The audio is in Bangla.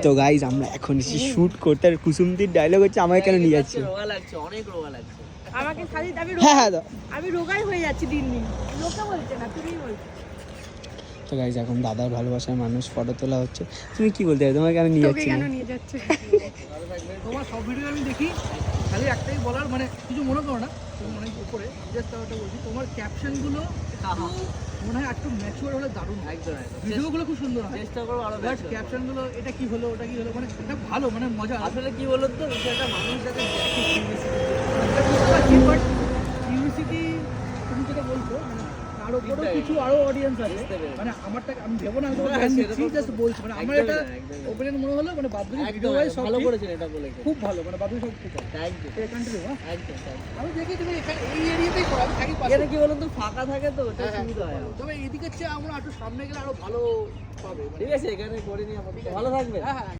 তো গাইজ আমরা এখন এসে শুট করতে, আর কুসুমদির ডায়লগ হচ্ছে আমাকে কেন নিয়ে যাচ্ছে। রোগা লাগছে, অনেক রোগা লাগছে আমাকে খালি হ্যাঁ আমি রোগাই হয়ে যাচ্ছি দিন দিন। লোকে বলছে না, তুমি বলছো। তো গাইজ এখন দাদার ভালোবাসার মানুষ ফটো তোলা হচ্ছে। তুমি কি বলতে চাই, তোমাকে কেন নিয়ে যাচ্ছি? কেন নিয়ে যাচ্ছে? তোমার সব ভিডিও আমি দেখি, খালি একটাই বলার, মানে কিছু মনে করো না, তুমি অনেক উপরে জাস্ট একটা বলছি, তোমার ক্যাপশনগুলো মনে হয় একটু ম্যাচিওর হলে দারুণ। একদম ভিডিওগুলো খুব সুন্দর হয়, চেষ্টা করো আরো বাট ক্যাপশনগুলো এটা কি হলো ওটা কি হলো, মানে এটা ভালো, মানে মজা। আসলে কি বলতো তো, বিষয়টা মানুষ যাতে ইউনিভার্সিটি তুমি যেটা বলছো, মানে আরো বড় কিছু আরো অডিয়েন্স আছে, মানে আমারটা আমি ভেবো না, জাস্ট বলছি, মানে আমার এটা ওপেনিয়ন মনে হলো, মানে বাদুরি ভিডিও ওয়াইজ সব ভালো করেছেন, এটা বলে খুব ভালো, মানে বাদুরি সব খুব ভালো। Thank you. কন্টিনিউ। একদম আমি দেখি তুমি এই এরিয়াতেই করো, আমি থাকি পাশে। এটা কি বলতো, ফাঁকা থাকে তো ওটা সুবিধা হয়। তবে এদিকে চেয়ে আমরা একটু সামনে গেলে আরো ভালো পাবে। ঠিক আছে, এখানে করে নিয়ে ভালো থাকবে। হ্যাঁ হ্যাঁ।